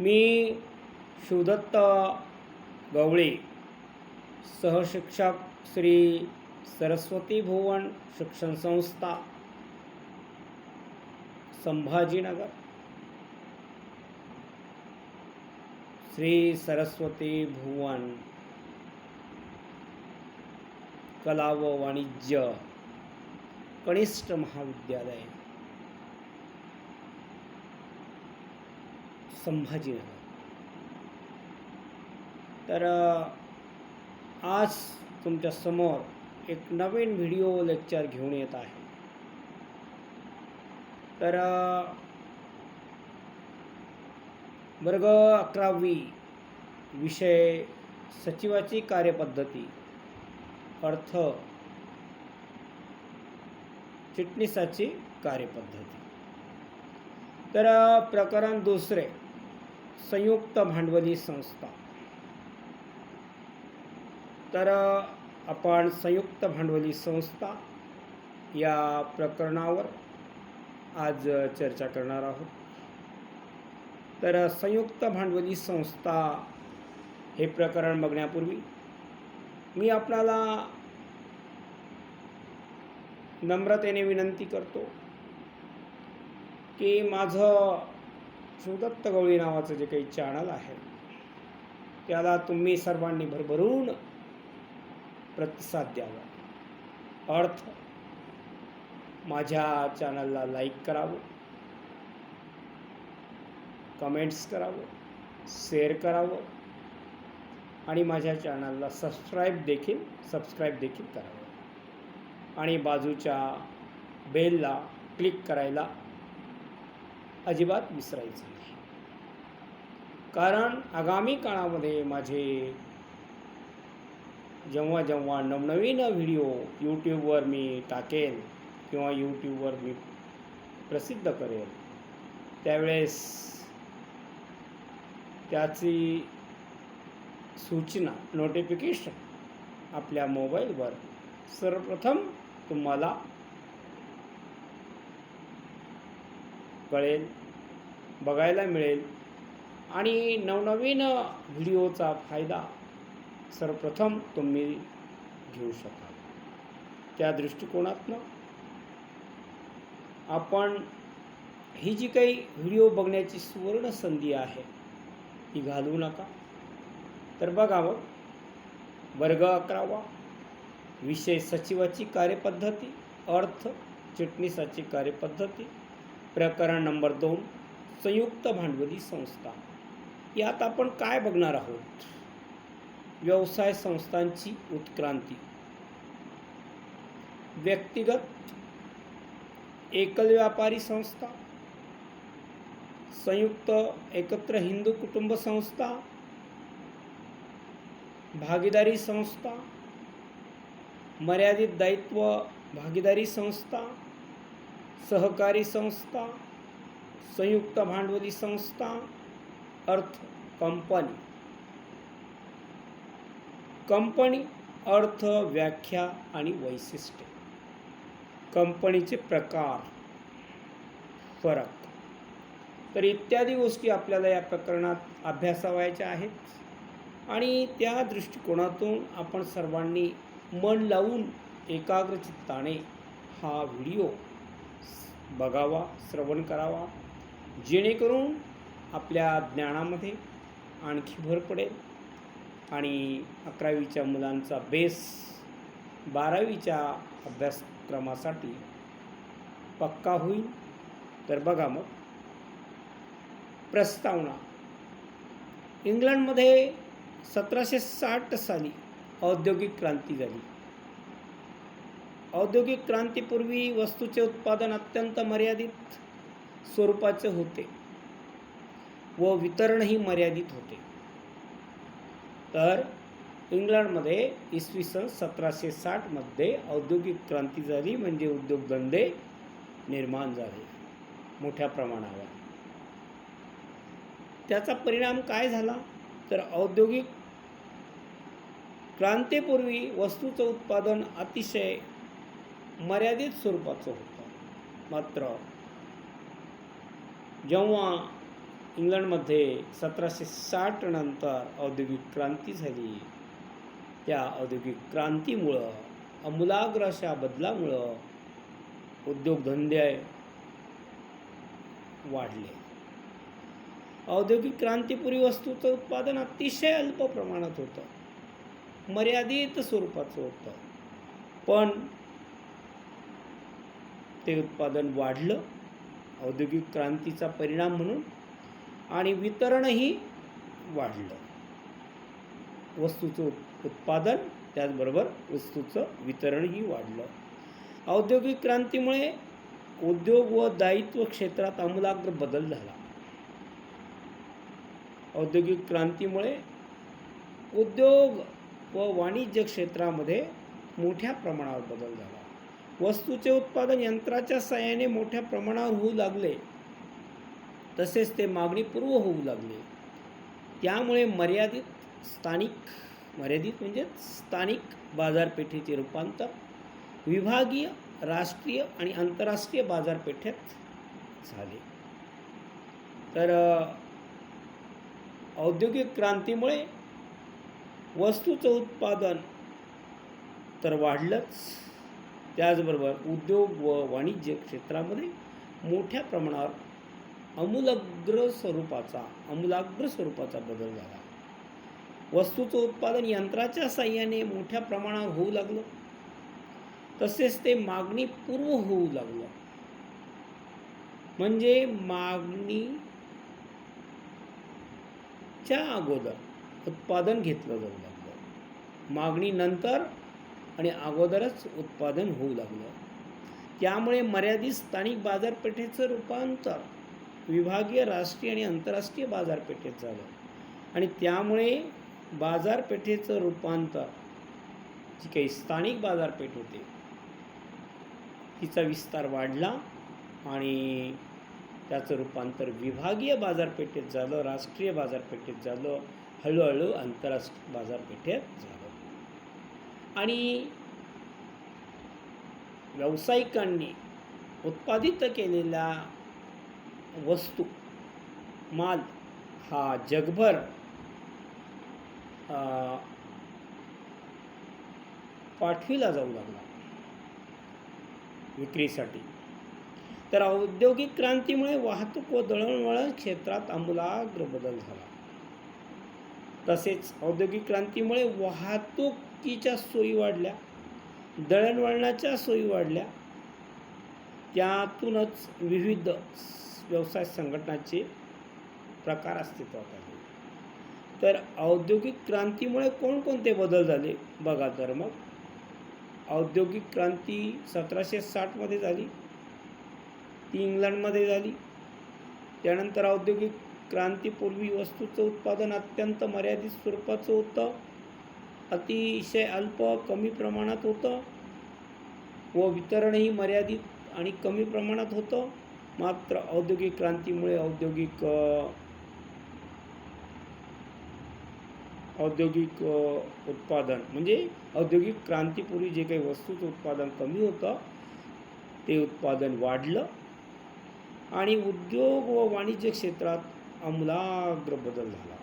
मी शिवदत्त गवळे, सहशिक्षक श्री सरस्वती भुवन शिक्षण संस्था, संभाजीनगर, श्री सरस्वती भुवन कला व वाणिज्य कनिष्ठ महाविद्यालय, संभाजीनगर। तर आज तुमच्या समोर एक नवीन व्हिडिओ लेक्चर घेऊन येत आहे। तर वर्ग 11वी विषय सचिवाची कार्यपद्धती, अर्थ चिटणीसाची कार्यपद्धती। तर प्रकरण दुसरे, संयुक्त भांडवली संस्था। तर आपण संयुक्त भांडवली संस्था या प्रकरणावर आज चर्चा करणार आहोत। तर संयुक्त भांडवली संस्था हे प्रकरण बघण्यापूर्वी मी आपणाला नम्रतेने विनंती करतो की माझं शिवदत्त गवळी नावाचं जे काही चॅनल आहे त्याला तुम्ही सर्वांनी भरभरून प्रतिसाद द्यावा। अर्थ, माझ्या चॅनलला लाईक करावं, कमेंट्स करावं, शेअर करावं आणि माझ्या चॅनलला सबस्क्राईब देखील करावं आणि बाजूच्या बेलला क्लिक करायला अजिबात विसरायचं नाही। कारण आगामी काळामध्ये माझे जेव्हा जेव्हा नवनवीन व्हिडिओ यूट्यूबवर मी टाकेल किंवा यूट्यूबवर मी प्रसिद्ध करेल त्यावेळेस त्याची सूचना, नोटिफिकेशन आपल्या मोबाईलवर सर्वप्रथम तुम्हाला कळेल, बघायला मिळेल आणि नवनवीन व्हिडिओचा फायदा सर्वप्रथम तुम्ही घेऊ शकाल। त्या दृष्टिकोनातनं आपण ही जी काही व्हिडिओ बघण्याची सुवर्ण संधी आहे ती घालवू नका। तर बघावं, वर्ग 11वा विषय सचिवाची कार्यपद्धती, अर्थ चिटणीसाची कार्यपद्धती, प्रकरण नंबर 2, संयुक्त भांडवली संस्था। यात आपण काय बघणार आहोत? व्यवसाय संस्थांची उत्क्रांती, व्यक्तिगत एकल व्यापारी संस्था, संयुक्त एकत्र हिंदू कुटुंब संस्था, भागीदारी संस्था, मर्यादित दायित्व भागीदारी संस्था, सहकारी संस्था, संयुक्त भांडवली संस्था, अर्थ कंपनी। कंपनी, अर्थ, व्याख्या आणि वैशिष्ट्ये, कंपनीचे प्रकार, फरक, तर इत्यादी गोष्टी आपल्याला या प्रकरणात अभ्यासावयाच्या आहेत आणि त्या दृष्टिकोनातून आपण सर्वांनी मन लावून एकाग्रचित्ताने हा व्हिडिओ बघावा, श्रवण करावा, जेणेकरून आपल्या ज्ञानामध्ये आणखी भर पडेल आणि 11वीच्या मुलांचा बेस 12वीच्या अभ्यासक्रमासाठी पक्का होईल। तर बघा मग, प्रस्तावना। इंग्लंडमध्ये 1760 साली औद्योगिक क्रांती झाली। औद्योगिक क्रांतीपूर्वी वस्तूचे उत्पादन अत्यंत मर्यादित स्वरूपाचे होते व वितरणही मर्यादित होते। तर इंग्लंडमध्ये इसवी सन 1760 मध्ये औद्योगिक क्रांती झाली, म्हणजे उद्योगधंदे निर्माण झाले मोठ्या प्रमाणावर। त्याचा परिणाम काय झाला? तर औद्योगिक क्रांतीपूर्वी वस्तूचं उत्पादन अतिशय मर्यादित स्वरूपाचं होतं। मात्र जेव्हा इंग्लंडमध्ये 1760 नंतर औद्योगिक क्रांती झाली. त्या औद्योगिक क्रांतीमुळं, आमूलाग्र अशा बदलामुळं उद्योगधंदे वाढले. औद्योगिक क्रांतीपूर्वी वस्तूचं उत्पादन अतिशय अल्प प्रमाणात होतं, मर्यादित स्वरूपाचं होतं. पण ते उत्पादन वाढलं औद्योगिक क्रांतीचा परिणाम म्हणून, आणि वितरणही वाढलं. वस्तूचं उत्पादन त्याचबरोबर वस्तूचं वितरणही वाढलं. औद्योगिक क्रांतीमुळे उद्योग व दायित्व क्षेत्रात आमूलाग्र बदल झाला. औद्योगिक क्रांतीमुळे उद्योग व वाणिज्य क्षेत्रामध्ये मोठ्या प्रमाणावर बदल झाला. वस्तूचे उत्पादन यंत्राच्या साहाय्याने मोठ्या प्रमाणावर होऊ लागले, तसेच ते मागणीपूर्व होऊ लागले. त्यामुळे मर्यादित म्हणजे स्थानिक बाजारपेठेचे रूपांतर विभागीय, राष्ट्रीय आणि आंतरराष्ट्रीय बाजारपेठेत झाले. तर औद्योगिक क्रांतीमुळे वस्तूचं उत्पादन तर वाढलंच, त्याचबरोबर उद्योग व वाणिज्य क्षेत्रामध्ये मोठ्या प्रमाणावर आमूलाग्र स्वरूपाचा बदल झाला. वस्तूचं उत्पादन यंत्राच्या साहाय्याने मोठ्या प्रमाणावर होऊ लागलं, तसेच ते मागणीपूर्व होऊ लागलं. म्हणजे मागणीच्या अगोदर उत्पादन घेतलं जाऊ लागलं, मागणी नंतर आणि अगोदरच उत्पादन होऊ लागलं. त्यामुळे मर्यादित स्थानिक बाजारपेठेचं रूपांतर विभागीय, राष्ट्रीय आणि आंतरराष्ट्रीय बाजारपेठेत झालं. आणि त्यामुळे बाजारपेठेचं रूपांतर, जी काही स्थानिक बाजारपेठ होते तिचा विस्तार वाढला आणि त्याचं रूपांतर विभागीय बाजारपेठेत झालं, राष्ट्रीय बाजारपेठेत झालं, हळूहळू आंतरराष्ट्रीय बाजारपेठेत झालं. आणि व्यावसायिकांनी उत्पादित केलेल्या वस्तू, माल हा जगभर पाठविला जाऊ लागला विक्रीसाठी. तर औद्योगिक क्रांतीमुळे वाहतूक व दळणवळण क्षेत्रात आमूलाग्र बदल झाला. तसेच औद्योगिक क्रांतीमुळे वाहतुकीच्या सोयी वाढल्या, दळणवळणाच्या सोयी वाढल्या. त्यातूनच विविध व्यवसाय संघटनाचे प्रकार अस्तित्वात आले. तर औद्योगिक क्रांतीमुळे कोणकोणते बदल झाले बघा. तर मग औद्योगिक क्रांती 1760 झाली, ती इंग्लंडमध्ये झाली. त्यानंतर औद्योगिक क्रांतीपूर्वी वस्तूचं उत्पादन अत्यंत मर्यादित स्वरूपाचं होतं, अतिशय अल्प कमी प्रमाणात होतं व वितरणही मर्यादित आणि कमी प्रमाणात होतं. मात्र औद्योगिक क्रांतीमुळे औद्योगिक उत्पादन म्हणजे औद्योगिक क्रांतीपूर्वी जे काही वस्तूचं उत्पादन कमी होतं ते उत्पादन वाढलं आणि उद्योग व वाणिज्य क्षेत्रात आमूलाग्र बदल झाला.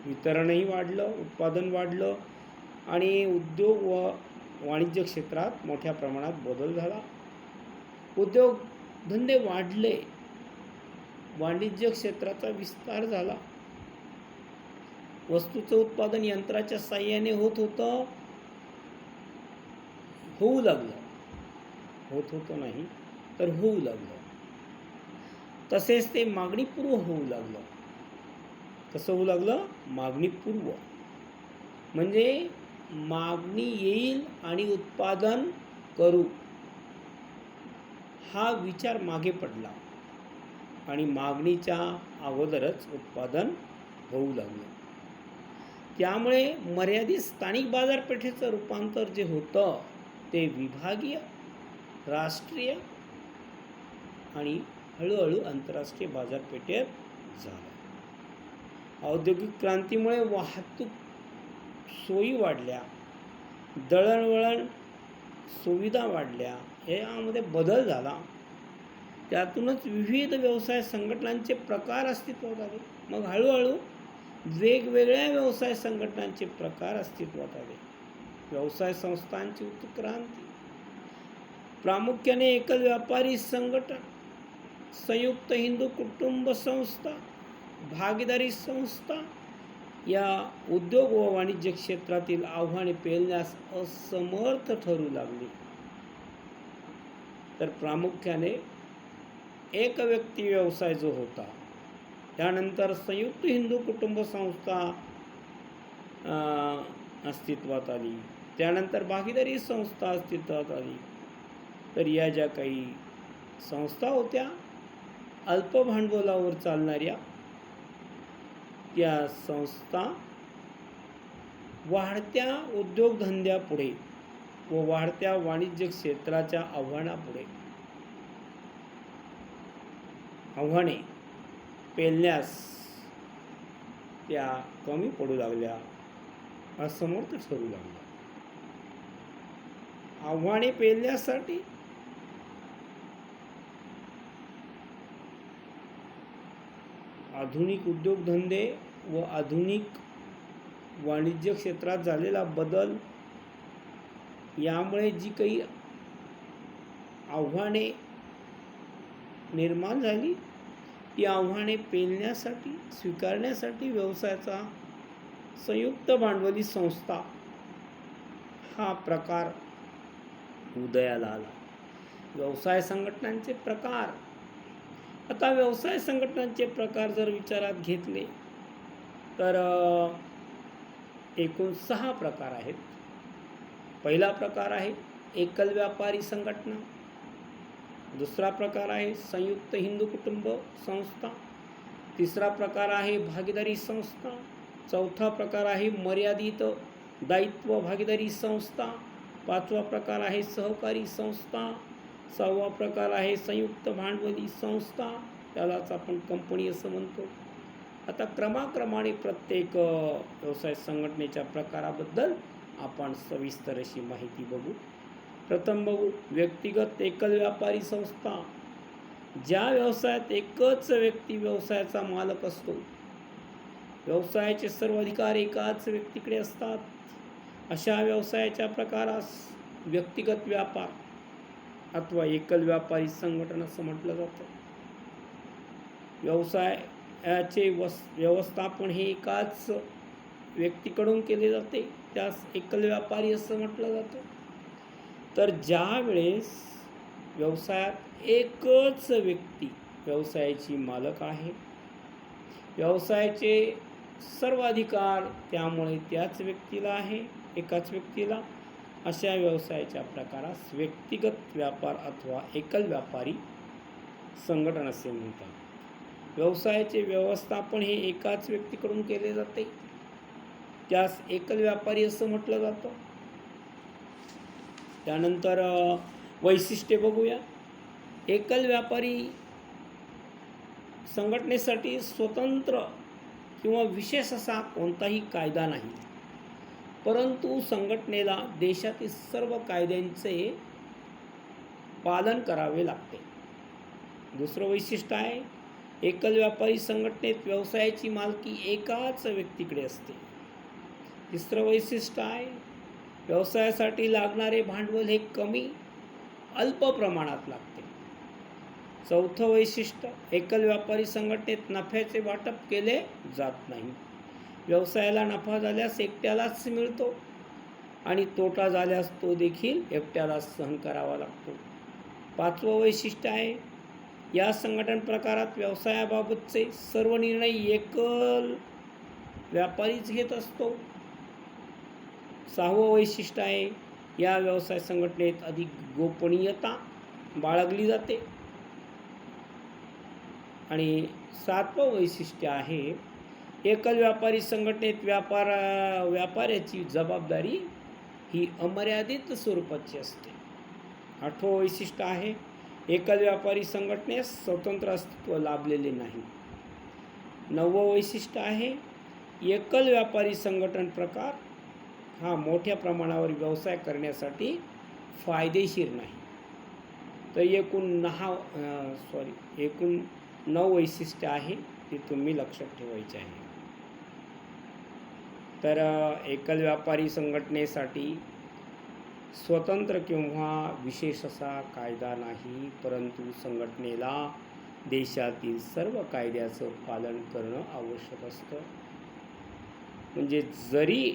वितरणही वाढलं, उत्पादन वाढलं आणि उद्योग व वाणिज्य क्षेत्रात मोठ्या प्रमाणात बदल झाला. उद्योगधंदे वाढले, वाणिज्य क्षेत्राचा विस्तार झाला. वस्तूचं उत्पादन यंत्राच्या साहाय्याने होऊ लागलं. तसेच ते मागणीपूर्व होऊ लागलं. कसं होऊ लागलं? मागणीपूर्व म्हणजे मागणी येईल आणि उत्पादन करू हा विचार मागे पडला आणि मागणीच्या अगोदरच उत्पादन होऊ लागलं. त्यामुळे मर्यादित स्थानिक बाजारपेठेचं रूपांतर जे होतं ते विभागीय, राष्ट्रीय आणि हळूहळू आंतरराष्ट्रीय बाजारपेठेत झालं. औद्योगिक क्रांतीमुळे वाहतूक सोयी वाढल्या, दळणवळण सुविधा वाढल्या, यामध्ये बदल झाला. त्यातूनच विविध व्यवसाय संघटनांचे प्रकार अस्तित्वात आले. मग हळूहळू वेगवेगळ्या व्यवसाय संघटनांचे प्रकार अस्तित्वात आले. व्यवसाय संस्थांची उत्क्रांती. प्रामुख्याने एकल व्यापारी संघटन, संयुक्त हिंदू कुटुंब संस्था, भागीदारी संस्था या उद्योग व वाणिज्य क्षेत्रातील आव्हाने पेलण्यास असमर्थ ठरू लागली. तर प्रामुख्याने एक व्यक्ती व्यवसाय जो होता, त्यानंतर संयुक्त हिंदू कुटुंब संस्था अस्तित्वात आली, त्यानंतर भागीदारी संस्था अस्तित्वात आली. तर या ज्या काही संस्था होत्या अल्प भांडवलावर चालणाऱ्या, त्या संस्था वाढत्या उद्योगधंद्यापुढे व वाढत्या वाणिज्य क्षेत्राच्या आव्हाने पेलण्यास त्या कमी पडू लागल्या, असमर्थ ठरू लागल्या. आव्हाने पेलण्यासाठी आधुनिक उद्योगधंदे व आधुनिक वाणिज्य क्षेत्रात झालेला बदल, यामुळे जी काही आव्हाने निर्माण झाली, ती आव्हाने पेलण्यासाठी, स्वीकारण्यासाठी व्यवसायाचा संयुक्त भांडवली संस्था हा प्रकार उदयाला आला. व्यवसाय संघटनांचे प्रकार. आता व्यवसाय संघटनांचे प्रकार जर विचारात घेतले तर एकूण 6 प्रकार आहेत. पहिला प्रकार आहे एकल व्यापारी संघटना. दुसरा प्रकार आहे संयुक्त हिंदू कुटुंब संस्था. तिसरा प्रकार आहे भागीदारी संस्था. चौथा प्रकार आहे मर्यादित दायित्व भागीदारी संस्था. 5वा प्रकार आहे सहकारी संस्था. 6वा प्रकार आहे संयुक्त भांडवली संस्था, त्यालाच आपण कंपनी असं म्हणतो. आता क्रमाक्रमाने प्रत्येक व्यवसाय संघटनेच्या प्रकाराबद्दल आपण सविस्तर अशी माहिती बघू. प्रथम बघू व्यक्तिगत एकल व्यापारी संस्था. ज्या व्यवसायात एकच व्यक्ती व्यवसायाचा मालक असतो, व्यवसायाचे सर्व अधिकार एकाच व्यक्तीकडे असतात, अशा व्यवसायाच्या प्रकारास व्यक्तिगत व्यापार अथवा एकल व्यापारी संघटन असं म्हटलं जातं. व्यवसायाचे व्यवस्थापन हे एकाच व्यक्तीकडून केले जाते, त्यास एकल व्यापारी असं म्हटलं जातं. तर ज्या वेळेस व्यवसायात एकच व्यक्ती व्यवसायाची मालक आहे, व्यवसायाचे सर्व अधिकार त्यामुळे त्याच व्यक्तीला आहे, एकाच व्यक्तीला, अशा व्यवसायाच्या प्रकारास व्यक्तिगत व्यापार अथवा एकल व्यापारी संघटन असे म्हणतात. व्यवसायाचे व्यवस्थापन हे एकाच व्यक्तीकडून केले जाते, त्यास एकल व्यापारी असं म्हटलं जातं. त्यानंतर वैशिष्ट्ये बघूया. एकल व्यापारी संघटनेसाठी स्वतंत्र किंवा विशेष असा कोणताही कायदा नाही, परंतु संघटनेला देशातील सर्व कायद्यांचे पालन करावे लागते. दुसरं वैशिष्ट्य आहे एकल व्यापारी संघटनेत व्यवसायाची मालकी एकाच व्यक्तीकडे असते. तिसरं वैशिष्ट्य आहे व्यवसायासाठी लागणारे भांडवल हे कमी अल्प प्रमाणात लागते. चौथं वैशिष्ट्य एकल व्यापारी संघटनेत नफ्याचे वाटप केले जात नाही. व्यवसायाला नफा झाल्यास एकट्यालाच मिळतो आणि तोटा झाल्यास तो देखील एकट्यालाच सहन करावा लागतो. 5वं वैशिष्ट्य आहे या संघटन प्रकारात व्यवसायाबाबतचे सर्व निर्णय एकल व्यापारीच घेत असतो. 6वं वैशिष्ट्य आहे या व्यवसाय संघटनेत अधिक गोपनीयता बाळगली जाते. आणि 7वं वैशिष्ट्य आहे एकल व्यापारी संघटनेत व्यापाऱ्याची जबाबदारी ही अमर्यादित स्वरूपाची असते. 8वं वैशिष्ट्य आहे एकल व्यापारी संघटनेस स्वतंत्र अस्तित्व लाभलेले नाही. 9वं वैशिष्ट्य आहे एकल व्यापारी संघटन प्रकार हा मोठ्या प्रमाणावर व्यवसाय करण्यासाठी फायदेशीर नाही. तर एकूण 9 वैशिष्ट्य आहे ती तुम्ही लक्षात ठेवायची आहे. तर एकल व्यापारी संघटनेसाठी स्वतंत्र किंवा विशेष असा कायदा नाही, परंतु संघटनेला देशातील सर्व कायद्याचं पालन करणं आवश्यक असतं. म्हणजे जरी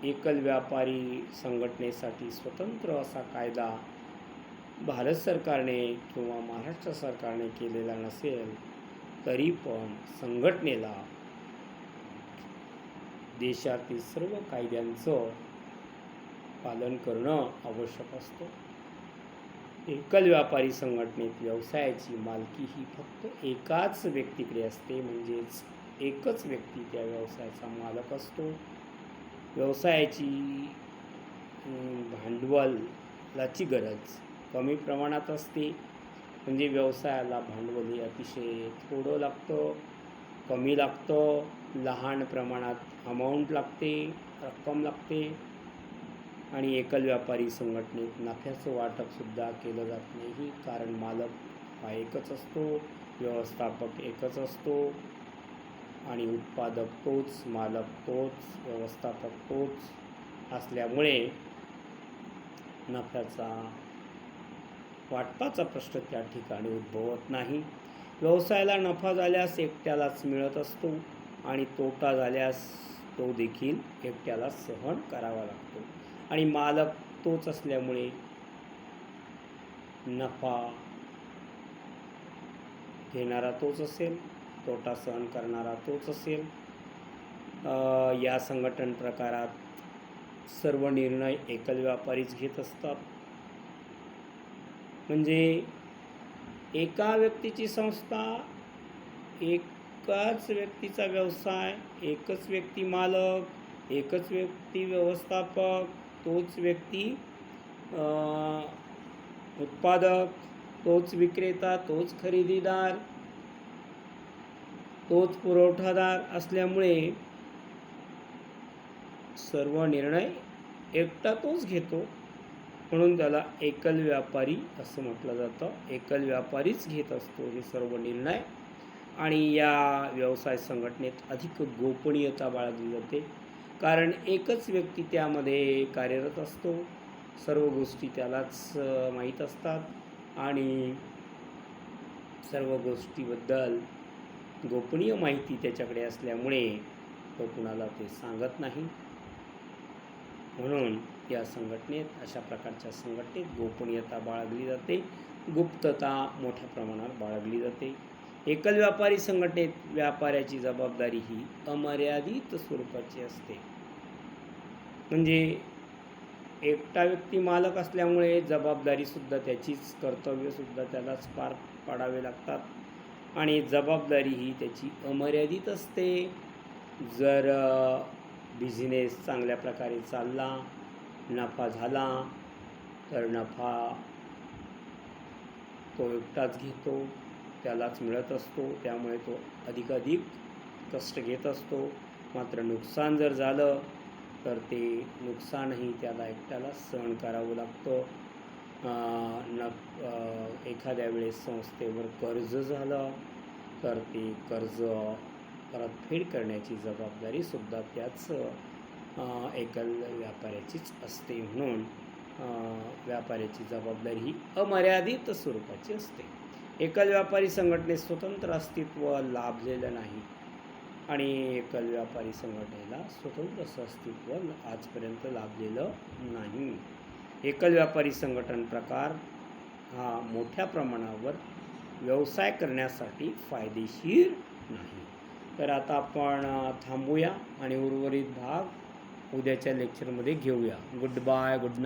एकल व्यापारी संघटनेसाठी स्वतंत्र असा कायदा भारत सरकारने किंवा महाराष्ट्र सरकारने केलेला नसेल, तरी पण संघटनेला देशातील सर्व कायद्यांचं पालन करणं आवश्यक असतं. एकल व्यापारी संघटनेत व्यवसायाची मालकी ही फक्त एकाच व्यक्तीकडे असते, म्हणजेच एकच व्यक्ती त्या व्यवसायाचा मालक असतो. व्यवसायाची भांडवलाची गरज कमी प्रमाणात असते, म्हणजे व्यवसायाला भांडवल हे अतिशय थोडं लागतं, कमी लागतं, लहान प्रमाणात अमाऊंट लागते, रक्कम लागते. आणि एकल व्यापारी संघटनेत नफ्याचं वाटपसुद्धा केलं जात नाही, कारण मालक हा एकच असतो, व्यवस्थापक एकच असतो आणि उत्पादक तोच, मालक तोच, व्यवस्थापक तोच असल्यामुळे नफ्याचा वाटपाचा प्रश्न त्या ठिकाणी उद्भवत नाही. व्यवसायाला नफा झाल्यास एकट्यालाच मिळत असतो आणि तोटा झाल्यास तो देखील एकट्याला सहन करावा लागतो. आणि मालक तोच असल्यामुळे नफा घेणारा तोच असेल, तोटा सहन करणारा तोच असेल. या संघटन प्रकारात सर्व निर्णय एकल व्यापारीच घेत असतात. म्हणजे एका व्यक्तीची संस्था, एकाच व्यक्तीचा व्यवसाय, एकच व्यक्ती मालक, एकच व्यक्ती व्यवस्थापक, तोच व्यक्ती उत्पादक, तोच विक्रेता, तोच खरेदीदार, तोच पुरवठादार असल्यामुळे सर्व निर्णय एकटा तोच घेतो, म्हणून त्याला एकल व्यापारी असं म्हटलं जातं. एकल व्यापारीच घेत असतो हे सर्व निर्णय. आणि या व्यवसाय संघटनेत अधिक गोपनीयता बाळगली जाते, कारण एकच व्यक्ती त्यामध्ये कार्यरत असतो, सर्व गोष्टी त्यालाच माहीत असतात आणि सर्व गोष्टीबद्दल गोपनीय माहिती त्याच्याकडे असल्यामुळे तो कुणाला ते सांगत नाही. म्हणून या संघटनेत, अशा प्रकारच्या संघटनेत गोपनीयता बाळगली जाते, गुप्तता मोठ्या प्रमाणात बाळगली जाते. एकल व्यापारी संघटनेत व्यापाऱ्याची जबाबदारी ही अमर्यादित स्वरूपाची असते. म्हणजे एकटा व्यक्ती मालक असल्यामुळे जबाबदारीसुद्धा त्याचीच, कर्तव्यसुद्धा त्यालाच पार पाडावे लागतात आणि जबाबदारी ही त्याची अमर्यादित असते. जर बिझनेस चांगल्या प्रकारे चालला, नफा झाला, तर नफा तो एकटाच घेतो, त्यालाच मिळत असतो, त्यामुळे तो अधिकाधिक कष्ट घेत असतो. मात्र नुकसान जर झालं तर ते नुकसानही त्याला एकट्याला सहन करावं लागतं. एखाद्या वेळेस संस्थेवर कर्ज झालं तर ते कर्ज परतफेड करण्याची जबाबदारीसुद्धा त्याच एकल व्यापाऱ्याचीच असते. म्हणून व्यापाऱ्याची जबाबदारी ही अमर्यादित स्वरूपाची असते. एकल व्यापारी संघटनेत स्वतंत्र अस्तित्व लाभलेलं नाही आणि एकल व्यापारी संघटनेला स्वतंत्र असं अस्तित्व आजपर्यंत लाभलेलं नाही. एकल व्यापारी संघटन प्रकार हा मोठ्या प्रमाणावर व्यवसाय करण्यासाठी फायदेशीर नाही. तर आता आपण थांबूया आणि उर्वरित भाग उद्याच्या लेक्चरमध्ये घेऊया. Goodbye, good night.